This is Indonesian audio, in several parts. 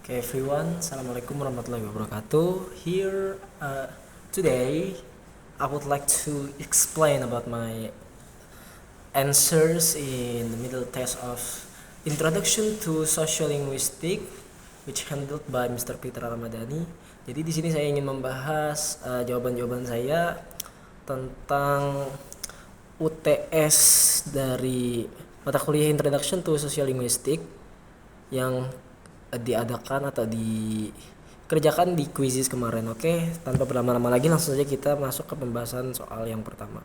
Okay, everyone, Assalamualaikum warahmatullahi wabarakatuh. Here, today, I would like to explain about my answers in the middle test of Introduction to Social Linguistic, which handled by Mr. Peter Ramadhani. Jadi di sini saya ingin membahas jawaban-jawaban saya tentang UTS dari mata kuliah Introduction to Social Linguistic yang diadakan atau dikerjakan di quizzes kemarin. Oke, tanpa berlama-lama lagi langsung saja kita masuk ke pembahasan soal yang pertama.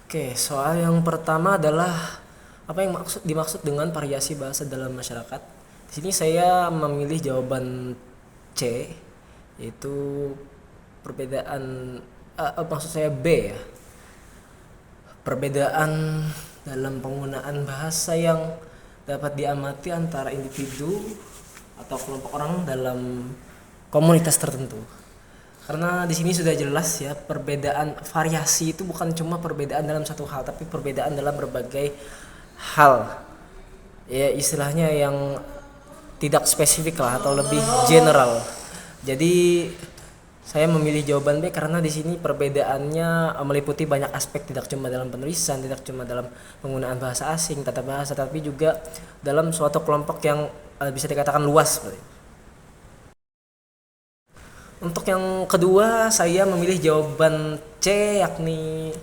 Oke, soal yang pertama adalah apa yang dimaksud dengan variasi bahasa dalam masyarakat. Di sini saya memilih jawaban C, yaitu perbedaan maksud saya B ya. Perbedaan dalam penggunaan bahasa yang dapat diamati antara individu atau kelompok orang dalam komunitas tertentu. Karena di sini sudah jelas ya, perbedaan variasi itu bukan cuma perbedaan dalam satu hal, tapi perbedaan dalam berbagai hal. Ya istilahnya yang tidak spesifik lah atau lebih general. Jadi saya memilih jawaban B karena di sini perbedaannya meliputi banyak aspek, tidak cuma dalam penulisan, tidak cuma dalam penggunaan bahasa asing, tata bahasa, tapi juga dalam suatu kelompok yang bisa dikatakan luas. Untuk yang kedua, saya memilih jawaban C, yakni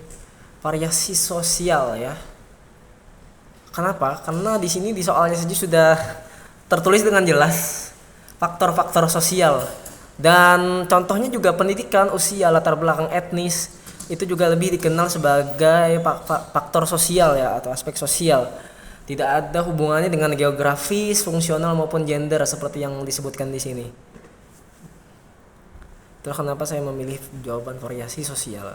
variasi sosial ya. Kenapa? Karena di sini di soalnya saja sudah tertulis dengan jelas faktor-faktor sosial. Dan contohnya juga pendidikan, usia, latar belakang etnis itu juga lebih dikenal sebagai faktor sosial ya, atau aspek sosial. Tidak ada hubungannya dengan geografis, fungsional maupun gender seperti yang disebutkan di sini. Itulah kenapa saya memilih jawaban variasi sosial.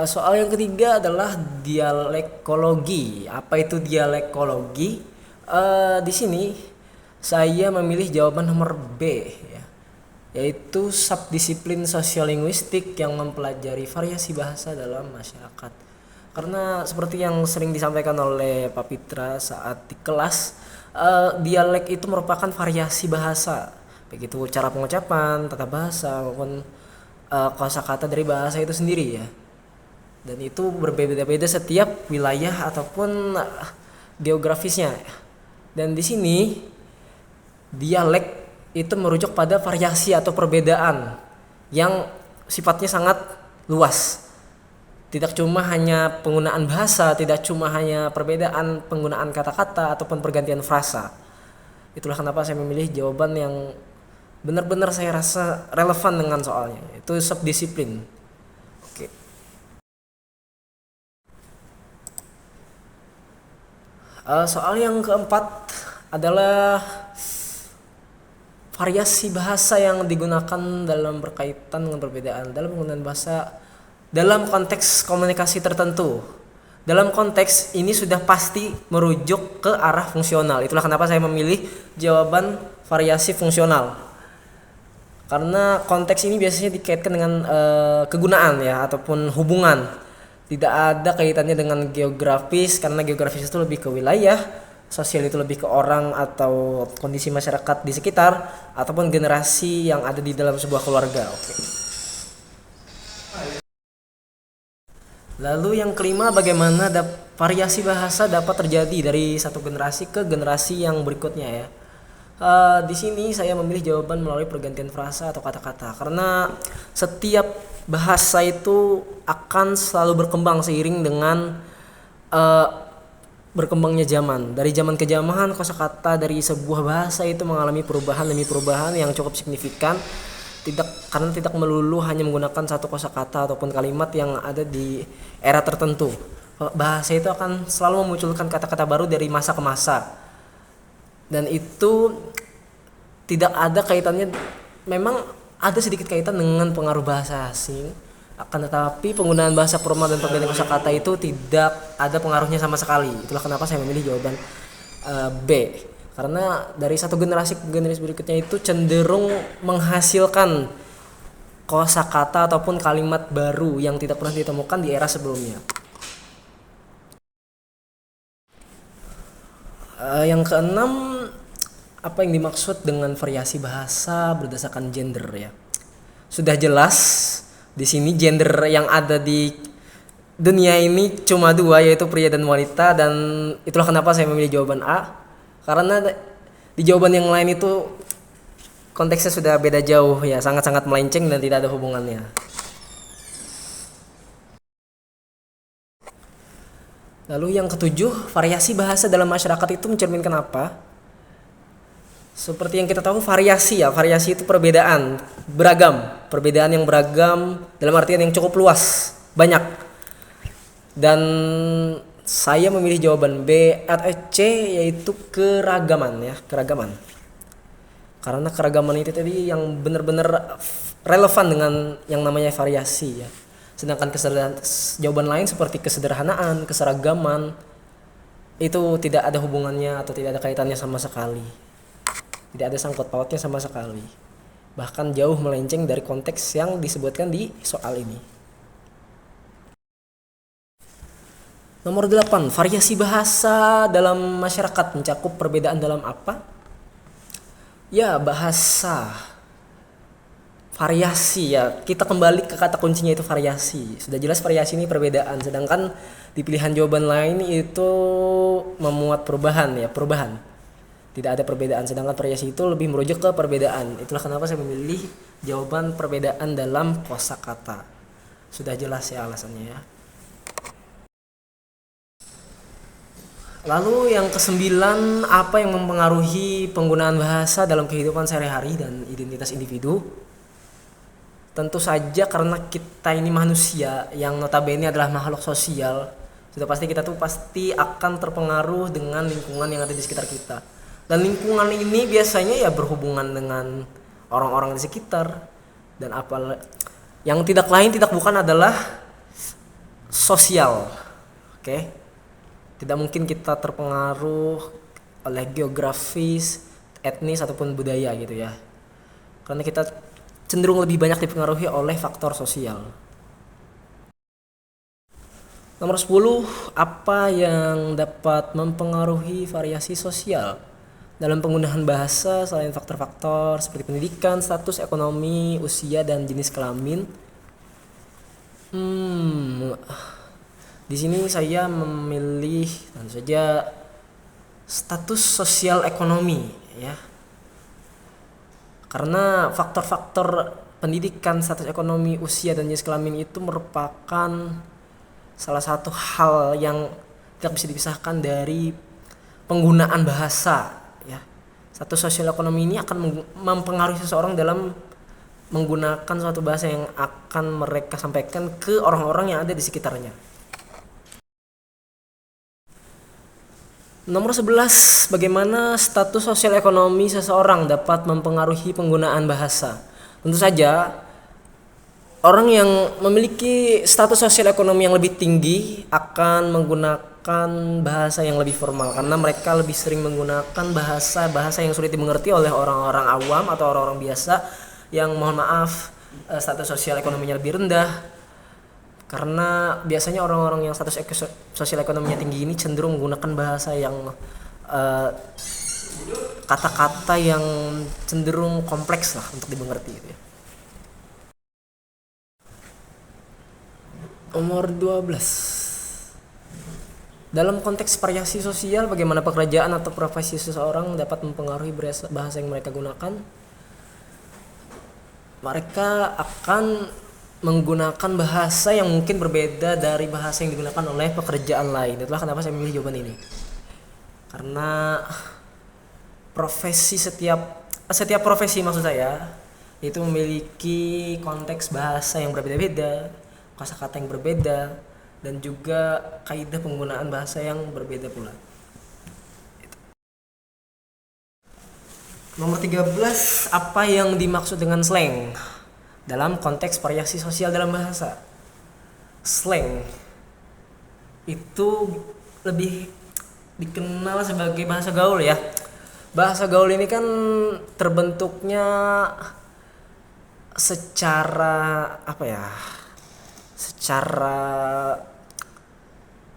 Soal yang ketiga adalah dialekologi. Apa itu dialekologi? Di sini saya memilih jawaban nomor B ya, yaitu subdisiplin sosiolinguistik yang mempelajari variasi bahasa dalam masyarakat. Karena seperti yang sering disampaikan oleh Pak Pitra saat di kelas, dialek itu merupakan variasi bahasa, begitu cara pengucapan, tata bahasa maupun kosakata dari bahasa itu sendiri ya. Dan itu berbeda-beda setiap wilayah ataupun geografisnya. Dan di sini dialek itu merujuk pada variasi atau perbedaan yang sifatnya sangat luas. Tidak cuma hanya penggunaan bahasa, tidak cuma hanya perbedaan penggunaan kata-kata ataupun pergantian frasa. Itulah kenapa saya memilih jawaban yang benar-benar saya rasa relevan dengan soalnya. Itu subdisiplin. Oke. Soal yang keempat adalah variasi bahasa yang digunakan dalam berkaitan dengan perbedaan dalam penggunaan bahasa dalam konteks komunikasi tertentu. Dalam konteks ini sudah pasti merujuk ke arah fungsional. Itulah kenapa saya memilih jawaban variasi fungsional. Karena konteks ini biasanya dikaitkan dengan kegunaan ya ataupun hubungan. Tidak ada kaitannya dengan geografis, karena geografis itu lebih ke wilayah, sosial itu lebih ke orang atau kondisi masyarakat di sekitar ataupun generasi yang ada di dalam sebuah keluarga. Oke. Lalu yang kelima, bagaimana variasi bahasa dapat terjadi dari satu generasi ke generasi yang berikutnya ya. Di sini saya memilih jawaban melalui pergantian frasa atau kata-kata, karena setiap bahasa itu akan selalu berkembang seiring dengan berkembangnya zaman. Dari zaman ke zaman, kosakata dari sebuah bahasa itu mengalami perubahan demi perubahan yang cukup signifikan. Karena tidak melulu hanya menggunakan satu kosakata ataupun kalimat yang ada di era tertentu. Bahasa itu akan selalu memunculkan kata-kata baru dari masa ke masa. Dan itu tidak ada kaitannya, memang ada sedikit kaitan dengan pengaruh bahasa asing. Akan tetapi penggunaan bahasa formal dan pergantian kosakata itu tidak ada pengaruhnya sama sekali. Itulah kenapa saya memilih jawaban B. Karena dari satu generasi ke generasi berikutnya itu cenderung menghasilkan kosakata ataupun kalimat baru yang tidak pernah ditemukan di era sebelumnya. Yang keenam, apa yang dimaksud dengan variasi bahasa berdasarkan gender ya? Sudah jelas di sini gender yang ada di dunia ini cuma dua, yaitu pria dan wanita, dan itulah kenapa saya memilih jawaban A. Karena di jawaban yang lain itu konteksnya sudah beda jauh ya, sangat-sangat melenceng dan tidak ada hubungannya. Lalu yang ketujuh, variasi bahasa dalam masyarakat itu mencerminkan apa? Seperti yang kita tahu, variasi ya, variasi itu perbedaan, beragam, perbedaan yang beragam dalam artian yang cukup luas, banyak. Dan saya memilih jawaban B atau C, yaitu keragaman ya, keragaman. Karena keragaman itu tadi yang benar-benar relevan dengan yang namanya variasi ya. Sedangkan jawaban lain seperti kesederhanaan, keseragaman itu tidak ada hubungannya atau tidak ada kaitannya sama sekali. Tidak ada sangkut pautnya sama sekali. Bahkan jauh melenceng dari konteks yang disebutkan di soal ini. Nomor 8, variasi bahasa dalam masyarakat mencakup perbedaan dalam apa? Ya, bahasa. Variasi ya, kita kembali ke kata kuncinya itu variasi. Sudah jelas variasi ini perbedaan, sedangkan di pilihan jawaban lain itu memuat perubahan ya, perubahan. Tidak ada perbedaan, sedangkan variasi itu lebih merujuk ke perbedaan. Itulah kenapa saya memilih jawaban perbedaan dalam kosakata. Sudah jelas ya alasannya ya. Lalu yang kesembilan, apa yang mempengaruhi penggunaan bahasa dalam kehidupan sehari-hari dan identitas individu? Tentu saja karena kita ini manusia yang notabene adalah makhluk sosial, sudah pasti kita tuh pasti akan terpengaruh dengan lingkungan yang ada di sekitar kita. Dan lingkungan ini biasanya ya berhubungan dengan orang-orang di sekitar, dan apa yang tidak lain tidak bukan adalah sosial. Oke. Tidak mungkin kita terpengaruh oleh geografis, etnis ataupun budaya gitu ya. Karena kita cenderung lebih banyak dipengaruhi oleh faktor sosial. Nomor 10, apa yang dapat mempengaruhi variasi sosial dalam penggunaan bahasa selain faktor-faktor seperti pendidikan, status ekonomi, usia, dan jenis kelamin? Di sini saya memilih tentu saja status sosial ekonomi ya. Karena faktor-faktor pendidikan, status ekonomi, usia, dan jenis kelamin itu merupakan salah satu hal yang tidak bisa dipisahkan dari penggunaan bahasa ya. Status sosial ekonomi ini akan mempengaruhi seseorang dalam menggunakan suatu bahasa yang akan mereka sampaikan ke orang-orang yang ada di sekitarnya. Nomor 11, bagaimana status sosial ekonomi seseorang dapat mempengaruhi penggunaan bahasa? Tentu saja, orang yang memiliki status sosial ekonomi yang lebih tinggi akan menggunakan bahasa yang lebih formal, karena mereka lebih sering menggunakan bahasa yang sulit dimengerti oleh orang-orang awam atau orang-orang biasa yang, mohon maaf, status sosial ekonominya lebih rendah. Karena biasanya orang-orang yang status sosial ekonominya tinggi ini cenderung menggunakan bahasa yang kata-kata yang cenderung kompleks lah untuk dimengerti gitu ya. Nomor 12, dalam konteks variasi sosial, bagaimana pekerjaan atau profesi seseorang dapat mempengaruhi bahasa yang mereka gunakan? Mereka akan menggunakan bahasa yang mungkin berbeda dari bahasa yang digunakan oleh pekerjaan lain. Itulah kenapa saya memilih jawaban ini. Karena setiap profesi maksud saya itu memiliki konteks bahasa yang berbeda-beda, kosakata yang berbeda, dan juga kaidah penggunaan bahasa yang berbeda pula. Nomor 13, apa yang dimaksud dengan slang dalam konteks variasi sosial dalam bahasa? Slang itu lebih dikenal sebagai bahasa gaul ya. Bahasa gaul ini kan terbentuknya secara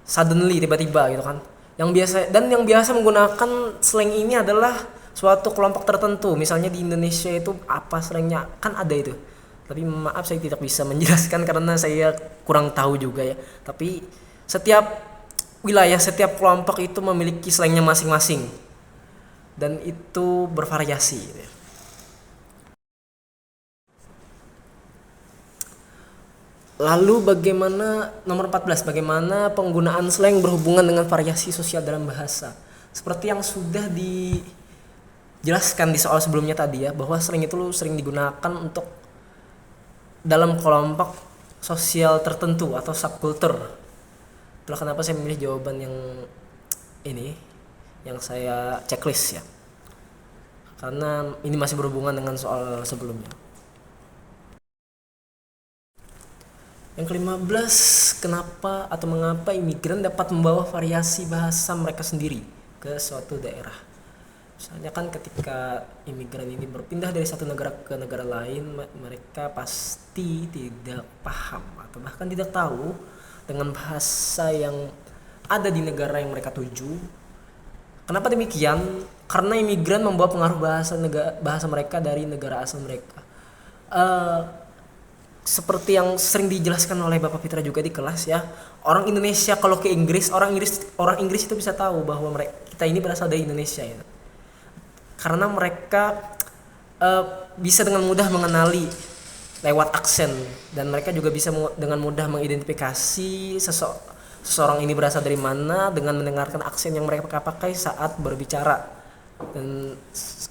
suddenly, tiba-tiba gitu kan, yang biasa menggunakan slang ini adalah suatu kelompok tertentu. Misalnya di Indonesia itu apa slangnya kan ada itu. Tapi maaf saya tidak bisa menjelaskan karena saya kurang tahu juga ya. Tapi setiap wilayah, setiap kelompok itu memiliki slangnya masing-masing dan itu bervariasi gitu ya. Lalu bagaimana nomor 14, bagaimana penggunaan slang berhubungan dengan variasi sosial dalam bahasa? Seperti yang sudah dijelaskan di soal sebelumnya tadi ya, bahwa slang itu sering digunakan untuk dalam kelompok sosial tertentu atau subkultur. Itulah kenapa saya memilih jawaban yang ini, yang saya checklist ya. Karena ini masih berhubungan dengan soal sebelumnya. Yang ke-15, kenapa atau mengapa imigran dapat membawa variasi bahasa mereka sendiri ke suatu daerah. Misalnya kan ketika imigran ini berpindah dari satu negara ke negara lain, mereka pasti tidak paham atau bahkan tidak tahu dengan bahasa yang ada di negara yang mereka tuju. Kenapa demikian? Karena imigran membawa pengaruh bahasa mereka dari negara asal mereka. Seperti yang sering dijelaskan oleh Bapak Fitra juga di kelas ya, orang Indonesia kalau ke Inggris, orang Inggris itu bisa tahu bahwa kita ini berasal dari Indonesia ya, karena mereka bisa dengan mudah mengenali lewat aksen, dan mereka juga bisa dengan mudah mengidentifikasi seseorang ini berasal dari mana dengan mendengarkan aksen yang mereka pakai saat berbicara. Dan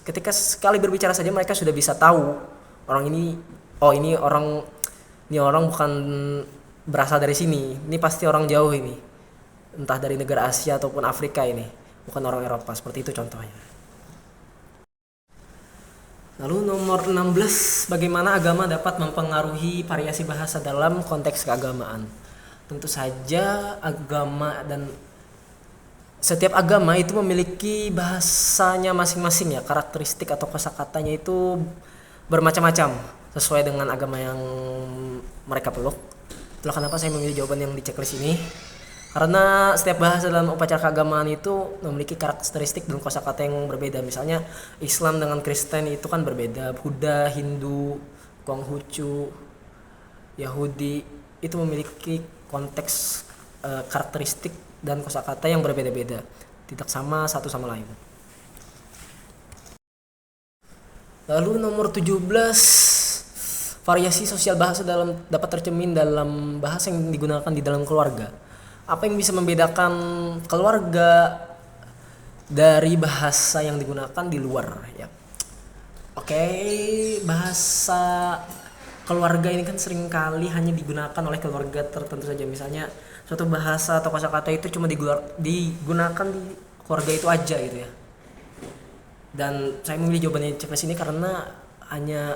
ketika sekali berbicara saja mereka sudah bisa tahu orang ini, oh ini orang bukan berasal dari sini, ini pasti orang jauh ini, entah dari negara Asia ataupun Afrika, ini bukan orang Eropa. Seperti itu contohnya. Lalu nomor 16, bagaimana agama dapat mempengaruhi variasi bahasa dalam konteks keagamaan. Tentu saja setiap agama itu memiliki bahasanya masing-masing ya, karakteristik atau kosakatanya itu bermacam-macam sesuai dengan agama yang mereka peluk. Itulah kenapa saya memilih jawaban yang di checklist ini, karena setiap bahasa dalam upacara keagamaan itu memiliki karakteristik dan kosakata yang berbeda. Misalnya Islam dengan Kristen itu kan berbeda, Buddha, Hindu, Konghucu, Yahudi itu memiliki konteks karakteristik dan kosakata yang berbeda-beda, tidak sama satu sama lain. Lalu nomor 17, variasi sosial bahasa dapat tercermin dalam bahasa yang digunakan di dalam keluarga. Apa yang bisa membedakan keluarga dari bahasa yang digunakan di luar ya? Oke, bahasa keluarga ini kan seringkali hanya digunakan oleh keluarga tertentu saja. Misalnya suatu bahasa atau kosakata itu cuma digunakan di keluarga itu aja gitu ya. Dan saya memilih jawabannya checklist ini karena hanya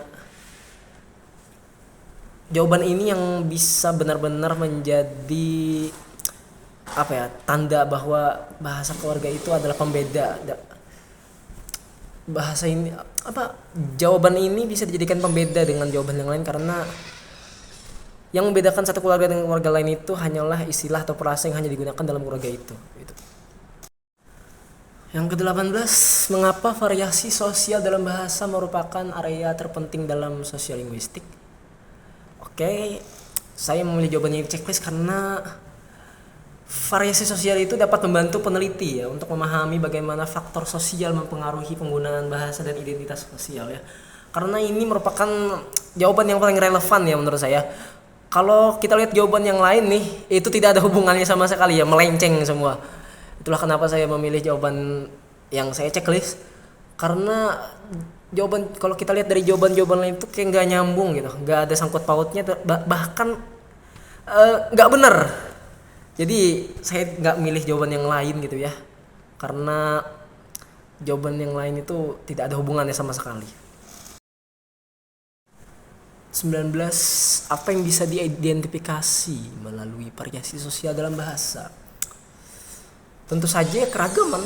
jawaban ini yang bisa benar-benar menjadi tanda bahwa bahasa keluarga itu adalah pembeda. Bahasa ini jawaban ini bisa dijadikan pembeda dengan jawaban yang lain, karena yang membedakan satu keluarga dengan keluarga lain itu hanyalah istilah atau frasa yang hanya digunakan dalam keluarga itu gitu. Yang ke-18, mengapa variasi sosial dalam bahasa merupakan area terpenting dalam sosiolinguistik? Oke, saya memilih jawabannya di checklist karena variasi sosial itu dapat membantu peneliti ya untuk memahami bagaimana faktor sosial mempengaruhi penggunaan bahasa dan identitas sosial ya. Karena ini merupakan jawaban yang paling relevan ya menurut saya. Kalau kita lihat jawaban yang lain nih, itu tidak ada hubungannya sama sekali ya, melenceng semua. Itulah kenapa saya memilih jawaban yang saya checklist, karena kalau kita lihat dari jawaban lain itu kayak nggak nyambung gitu, nggak ada sangkut pautnya, bahkan nggak benar. Jadi saya nggak milih jawaban yang lain gitu ya, karena jawaban yang lain itu tidak ada hubungannya sama sekali. 19, apa yang bisa diidentifikasi melalui variasi sosial dalam bahasa? Tentu saja keragaman.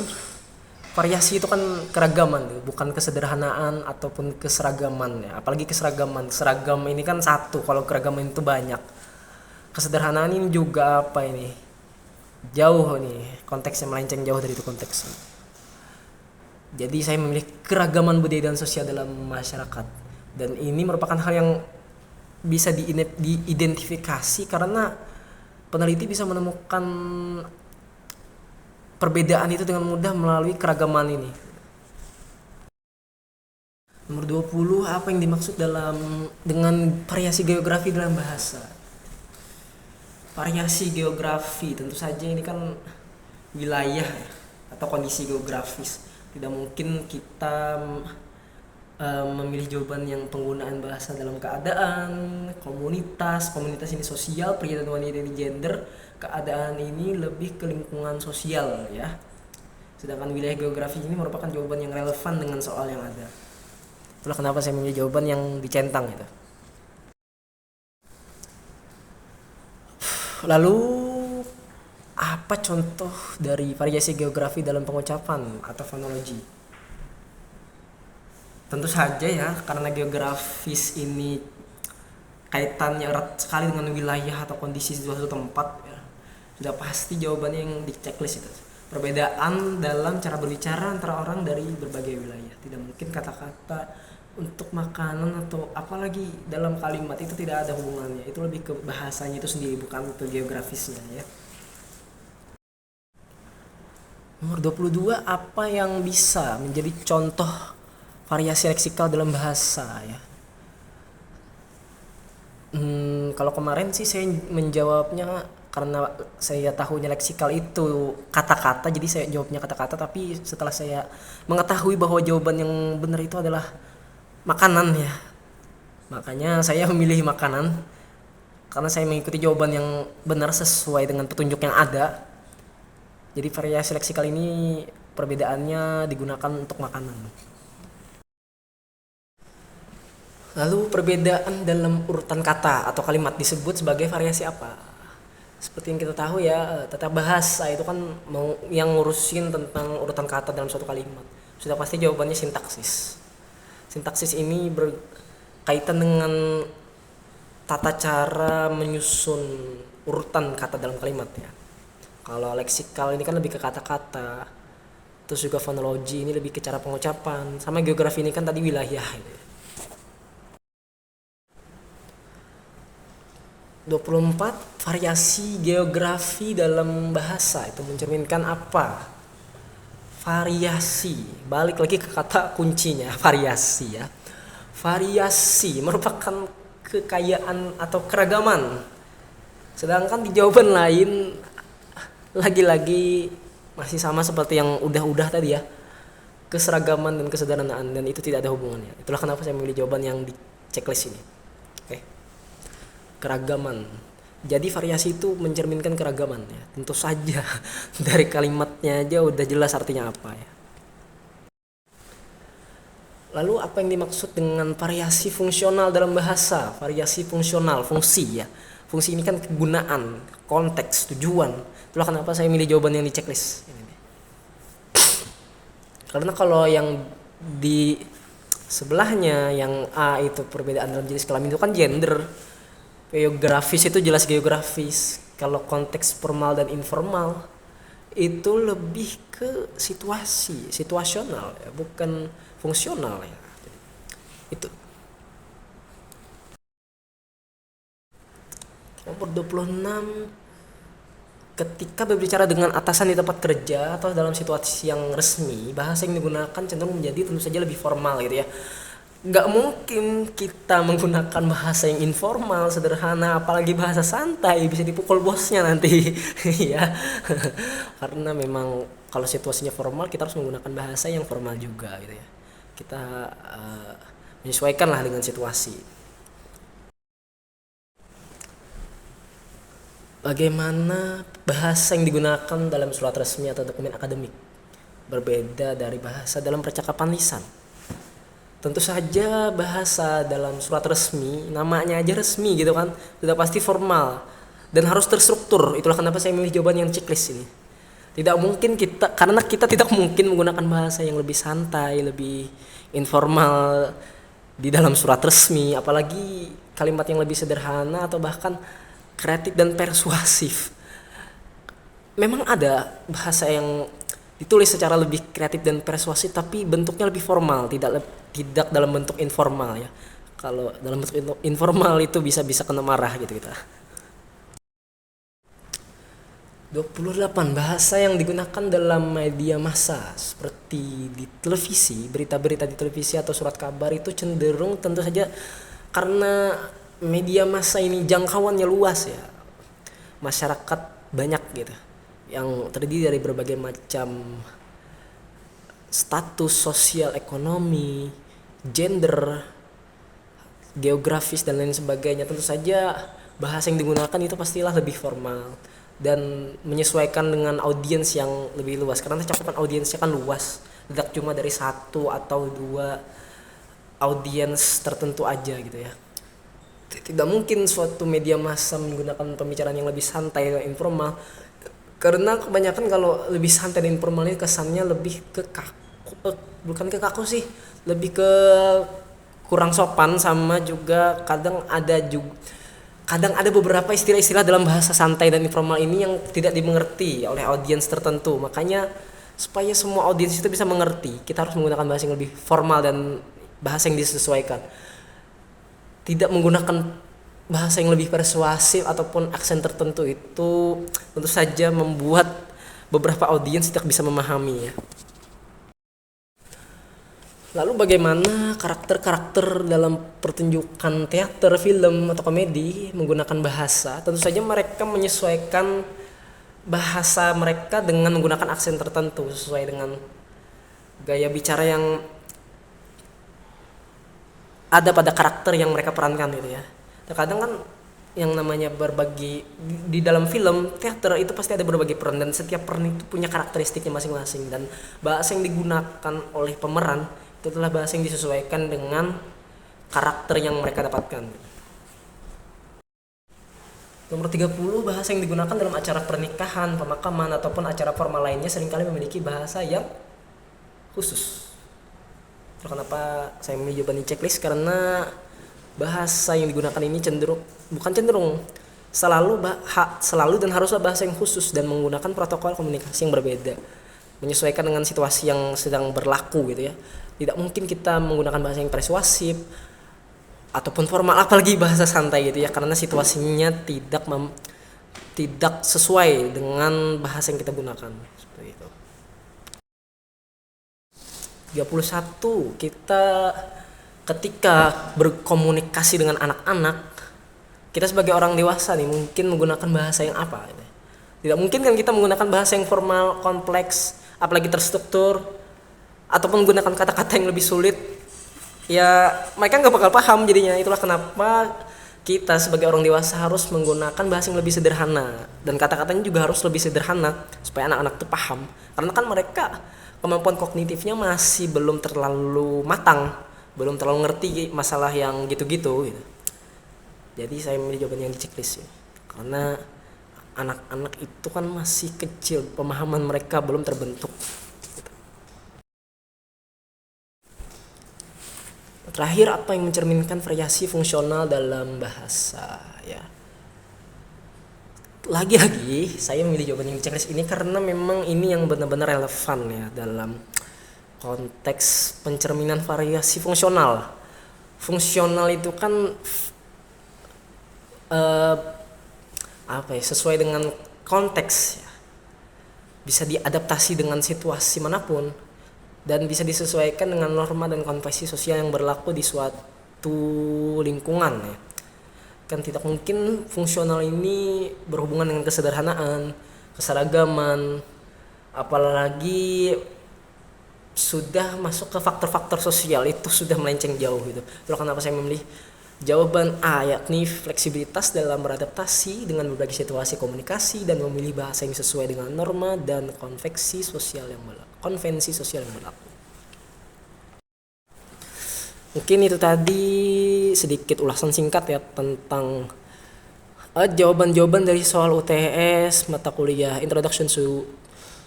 Variasi itu kan keragaman, bukan kesederhanaan ataupun keseragaman ya. Apalagi keseragaman. Seragam ini kan satu, kalau keragaman itu banyak. Kesederhanaan ini juga jauh nih konteksnya, melenceng jauh dari itu konteksnya. Jadi saya memilih keragaman budaya dan sosial dalam masyarakat, dan ini merupakan hal yang bisa diidentifikasi karena peneliti bisa menemukan perbedaan itu dengan mudah melalui keragaman ini. Nomor 20, apa yang dimaksud dengan variasi geografi dalam bahasa? Variasi geografi tentu saja ini kan wilayah atau kondisi geografis. Tidak mungkin kita memilih jawaban yang penggunaan bahasa dalam keadaan komunitas ini sosial, pria dan wanita ini gender, keadaan ini lebih ke lingkungan sosial ya. Sedangkan wilayah geografi ini merupakan jawaban yang relevan dengan soal yang ada. Itulah kenapa saya memilih jawaban yang dicentang itu. Lalu apa contoh dari variasi geografi dalam pengucapan atau fonologi? Tentu saja ya, karena geografis ini kaitannya erat sekali dengan wilayah atau kondisi suatu tempat ya. Sudah pasti jawabannya yang di checklist itu. Perbedaan dalam cara berbicara antara orang dari berbagai wilayah. Tidak mungkin kata-kata untuk makanan atau apalagi dalam kalimat itu tidak ada hubungannya. Itu lebih ke bahasanya itu sendiri, bukan ke geografisnya ya. Nomor 22, apa yang bisa menjadi contoh variasi leksikal dalam bahasa ya? Kalau kemarin sih saya menjawabnya karena saya tahunya leksikal itu kata-kata, jadi saya jawabnya kata-kata, tapi setelah saya mengetahui bahwa jawaban yang benar itu adalah makanan ya, makanya saya memilih makanan karena saya mengikuti jawaban yang benar sesuai dengan petunjuk yang ada. Jadi variasi leksikal ini perbedaannya digunakan untuk makanan. Lalu perbedaan dalam urutan kata atau kalimat disebut sebagai variasi apa? Seperti yang kita tahu ya, tata bahasa itu kan mau yang ngurusin tentang urutan kata dalam suatu kalimat. Sudah pasti jawabannya sintaksis. Sintaksis ini berkaitan dengan tata cara menyusun urutan kata dalam kalimat ya. Kalau leksikal ini kan lebih ke kata-kata. Terus juga fonologi ini lebih ke cara pengucapan. Sama geografi ini kan tadi wilayah gitu. 24, variasi geografi dalam bahasa itu mencerminkan apa? Variasi, balik lagi ke kata kuncinya, variasi ya. Variasi merupakan kekayaan atau keragaman. Sedangkan di jawaban lain lagi-lagi masih sama seperti yang udah tadi ya, keseragaman dan kesederhanaan, dan itu tidak ada hubungannya. Itulah kenapa saya memilih jawaban yang di checklist ini. Keragaman. Jadi variasi itu mencerminkan keragaman ya. Tentu saja dari kalimatnya aja udah jelas artinya apa ya. Lalu apa yang dimaksud dengan variasi fungsional dalam bahasa? Variasi fungsional, fungsi ya. Fungsi ini kan kegunaan, konteks, tujuan. Itulah kenapa saya milih jawaban yang di checklist. Karena kalau yang di sebelahnya yang A itu perbedaan dalam jenis kelamin itu kan gender. Geografis itu jelas geografis. Kalau konteks formal dan informal itu lebih ke situasional ya, bukan fungsional ya. Itu. Nomor 26, ketika berbicara dengan atasan di tempat kerja atau dalam situasi yang resmi, bahasa yang digunakan cenderung menjadi tentu saja lebih formal gitu ya. Nggak mungkin kita menggunakan bahasa yang informal, sederhana, apalagi bahasa santai, bisa dipukul bosnya nanti ya. Karena memang kalau situasinya formal kita harus menggunakan bahasa yang formal juga gitu ya. Kita menyesuaikan lah dengan situasi. Bagaimana bahasa yang digunakan dalam surat resmi atau dokumen akademik berbeda dari bahasa dalam percakapan lisan? Tentu saja bahasa dalam surat resmi, namanya aja resmi gitu kan, sudah pasti formal dan harus terstruktur. Itulah kenapa saya memilih jawaban yang checklist ini. Tidak mungkin karena kita tidak mungkin menggunakan bahasa yang lebih santai, lebih informal di dalam surat resmi, apalagi kalimat yang lebih sederhana atau bahkan kreatif dan persuasif. memang ada bahasa yang ditulis secara lebih kreatif dan persuasif tapi bentuknya lebih formal, tidak dalam bentuk informal ya. Kalau dalam bentuk informal itu bisa kena marah gitu kita. 28 bahasa yang digunakan dalam media massa seperti di televisi, berita-berita di televisi atau surat kabar itu cenderung tentu saja karena media massa ini jangkauannya luas ya. Masyarakat banyak gitu yang terdiri dari berbagai macam status sosial, ekonomi, gender, geografis dan lain sebagainya. Tentu saja bahasa yang digunakan itu pastilah lebih formal dan menyesuaikan dengan audiens yang lebih luas karena cakupan audiensnya kan luas, tidak cuma dari satu atau dua audiens tertentu aja gitu ya. Tidak mungkin suatu media massa menggunakan pembicaraan yang lebih santai dan informal karena kebanyakan kalau lebih santai dan informal ini kesannya lebih ke kaku, bukan ke kaku sih, lebih ke kurang sopan, sama juga kadang ada beberapa istilah-istilah dalam bahasa santai dan informal ini yang tidak dimengerti oleh audiens tertentu. Makanya supaya semua audiens itu bisa mengerti, kita harus menggunakan bahasa yang lebih formal dan bahasa yang disesuaikan. Tidak menggunakan bahasa yang lebih persuasif ataupun aksen tertentu itu tentu saja membuat beberapa audiens tidak bisa memahami ya. Lalu bagaimana karakter-karakter dalam pertunjukan teater, film, atau komedi menggunakan bahasa? Tentu saja mereka menyesuaikan bahasa mereka dengan menggunakan aksen tertentu sesuai dengan gaya bicara yang ada pada karakter yang mereka perankan gitu ya. Terkadang kan yang namanya berbagi di dalam film teater itu pasti ada berbagai peran dan setiap peran itu punya karakteristiknya masing-masing dan bahasa yang digunakan oleh pemeran itu adalah bahasa yang disesuaikan dengan karakter yang mereka dapatkan. Nomor 30, bahasa yang digunakan dalam acara pernikahan, pemakaman ataupun acara formal lainnya seringkali memiliki bahasa yang khusus. Terus kenapa saya memilih jawaban di checklist? Karena bahasa yang digunakan ini selalu dan haruslah bahasa yang khusus dan menggunakan protokol komunikasi yang berbeda, menyesuaikan dengan situasi yang sedang berlaku gitu ya. Tidak mungkin kita menggunakan bahasa yang persuasif ataupun formal, apalagi bahasa santai gitu ya, karena situasinya tidak sesuai dengan bahasa yang kita gunakan seperti itu. 31, kita ketika berkomunikasi dengan anak-anak, kita sebagai orang dewasa nih mungkin menggunakan bahasa yang apa gitu. Tidak mungkin kan kita menggunakan bahasa yang formal, kompleks, apalagi terstruktur, ataupun menggunakan kata-kata yang lebih sulit. Ya mereka nggak bakal paham jadinya. Itulah kenapa kita sebagai orang dewasa harus menggunakan bahasa yang lebih sederhana dan kata-katanya juga harus lebih sederhana supaya anak-anak tuh paham. Karena kan mereka kemampuan kognitifnya masih belum terlalu matang, belum terlalu ngerti masalah yang gitu-gitu gitu. Jadi saya memilih jawaban yang di checklist ya. Karena anak-anak itu kan masih kecil, pemahaman mereka belum terbentuk. Terakhir, apa yang mencerminkan variasi fungsional dalam bahasa ya. Lagi-lagi saya memilih jawaban yang di checklist ini karena memang ini yang benar-benar relevan ya dalam konteks pencerminan variasi fungsional. Fungsional itu kan sesuai dengan konteks ya. Bisa diadaptasi dengan situasi manapun dan bisa disesuaikan dengan norma dan konvensi sosial yang berlaku di suatu lingkungan ya. Kan tidak mungkin fungsional ini berhubungan dengan kesederhanaan, keseragaman, apalagi sudah masuk ke faktor-faktor sosial, itu sudah melenceng jauh gitu. Itulah kenapa saya memilih jawaban A, yakni fleksibilitas dalam beradaptasi dengan berbagai situasi komunikasi dan memilih bahasa yang sesuai dengan norma dan konvensi sosial yang berlaku. Mungkin itu tadi sedikit ulasan singkat ya tentang jawaban-jawaban dari soal UTS mata kuliah Introduction to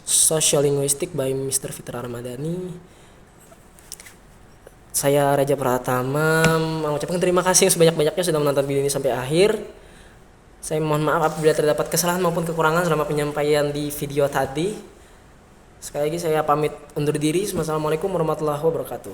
Social Linguistics by Mr. Fitra Ramadhani. Saya Raja Pratama mengucapkan terima kasih yang sebanyak-banyaknya sudah menonton video ini sampai akhir. Saya mohon maaf apabila terdapat kesalahan maupun kekurangan selama penyampaian di video tadi. Sekali lagi saya pamit undur diri. Wassalamualaikum warahmatullahi wabarakatuh.